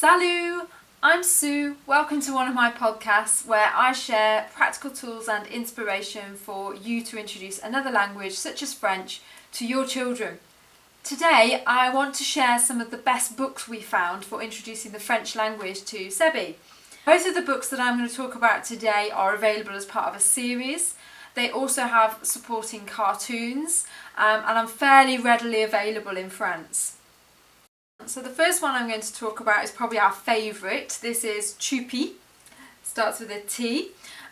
Salut! I'm Sue. Welcome to one of my podcasts where I share practical tools and inspiration for you to introduce another language, such as French, to your children. Today I want to share some of the best books we found for introducing the French language to Sebi. Both of the books that I'm going to talk about today are available as part of a series. They also have supporting cartoons and are fairly readily available in France. So the first one I'm going to talk about is probably our favourite. This is Tupi, starts with a T,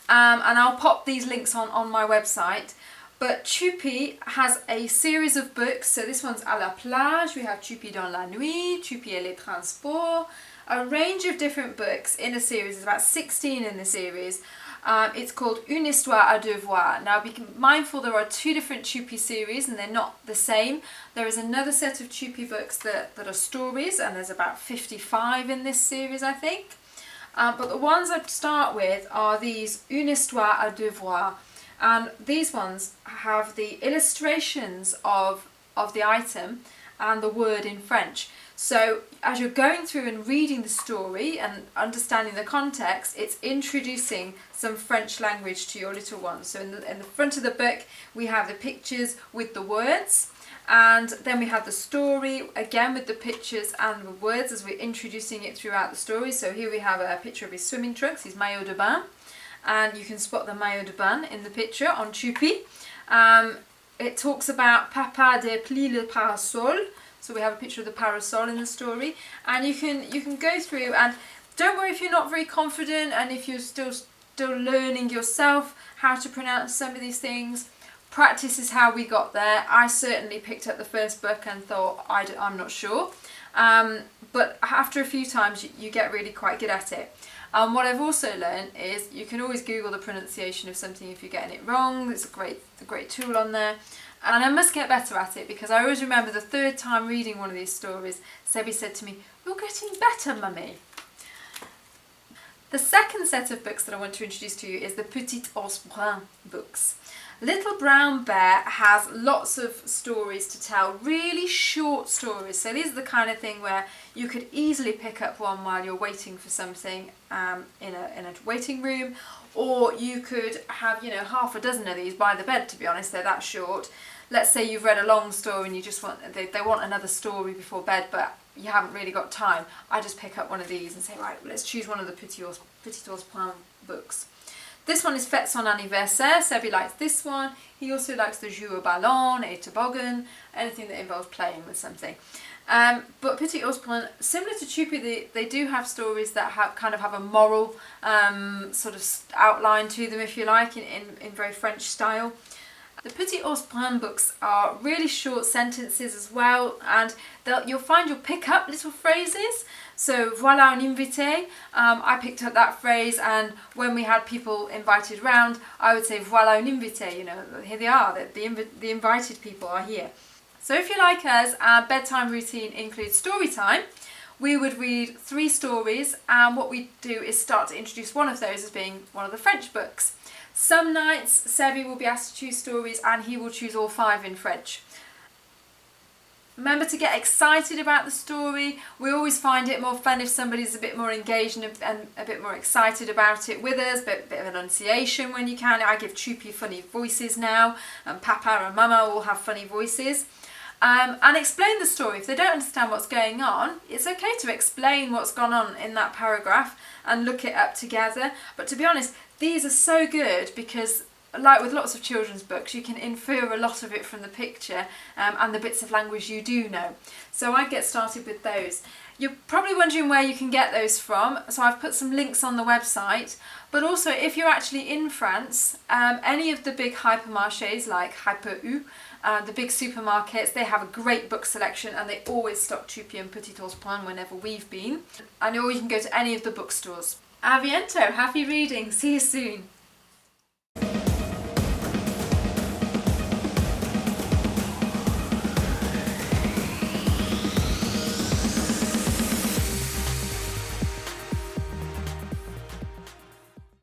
and I'll pop these links on my website. But Tupi has a series of books. So this one's À la plage, we have Tupi dans la nuit, Tupi et les transports, a range of different books in a series. There's about 16 in the series. It's called Une histoire à deux voix. Now be mindful there are two different Tupi series and they're not the same. There is another set of Tupi books that are stories, and there's about 55 in this series, I think. But the ones I'd start with are these Une histoire à deux voix. And these ones have the illustrations of the item and the word in French. So as you're going through and reading the story and understanding the context, it's introducing some French language to your little ones. So in the front of the book we have the pictures with the words, and then we have the story again with the pictures and the words as we're introducing it throughout the story. So here we have a picture of his swimming trunks, his maillot de bain, and you can spot the maillot de bain in the picture on Tupi. It talks about Papa déplie le parasol. So we have a picture of the parasol in the story, and you can go through, and don't worry if you're not very confident and if you're still learning yourself how to pronounce some of these things. Practice is how we got there. I certainly picked up the first book and thought I'm not sure, but after a few times you get really quite good at it. What I've also learned is you can always Google the pronunciation of something if you're getting it wrong. It's a great tool on there. And I must get better at it, because I always remember the third time reading one of these stories, Sebi said to me, "You're getting better, mummy." The second set of books that I want to introduce to you is the Petit Ours Brun books. Little Brown Bear has lots of stories to tell, really short stories. So these are the kind of thing where you could easily pick up one while you're waiting for something in a waiting room, or you could have half a dozen of these by the bed. To be honest, they're that short. Let's say you've read a long story and you just want they want another story before bed, but you haven't really got time. I just pick up one of these and say, right, let's choose one of the Petit Ours Brun books. This one is Fête son anniversaire. Sebi likes this one. He also likes the Jeu au ballon, et toboggan, anything that involves playing with something. But Petit Ours Brun, similar to Tupi, they do have stories that have a moral sort of outline to them, if you like, in very French style. The Petit Ours Brun books are really short sentences as well, and you'll pick up little phrases. So voilà un invité, I picked up that phrase, and when we had people invited round, I would say voilà un invité, here they are, the invited people are here. So if you're like us, our bedtime routine includes story time. We would read 3 stories, and what we do is start to introduce one of those as being one of the French books. Some nights Sebi will be asked to choose stories and he will choose all 5 in French. Remember to get excited about the story. We always find it more fun if somebody's a bit more engaged and a bit more excited about it with us, bit of enunciation when you can. I give Tupi funny voices now, and Papa and Mama all have funny voices. And explain the story. If they don't understand what's going on, it's okay to explain what's gone on in that paragraph and look it up together. But to be honest, these are so good because, like with lots of children's books, you can infer a lot of it from the picture and the bits of language you do know. So I get started with those. You're probably wondering where you can get those from, so I've put some links on the website. But also, if you're actually in France, any of the big hypermarchés like Hyper U, the big supermarkets, they have a great book selection and they always stock Tupi and Petit Ours Brun whenever we've been. And or you can go to any of the bookstores. A bientôt, happy reading, see you soon.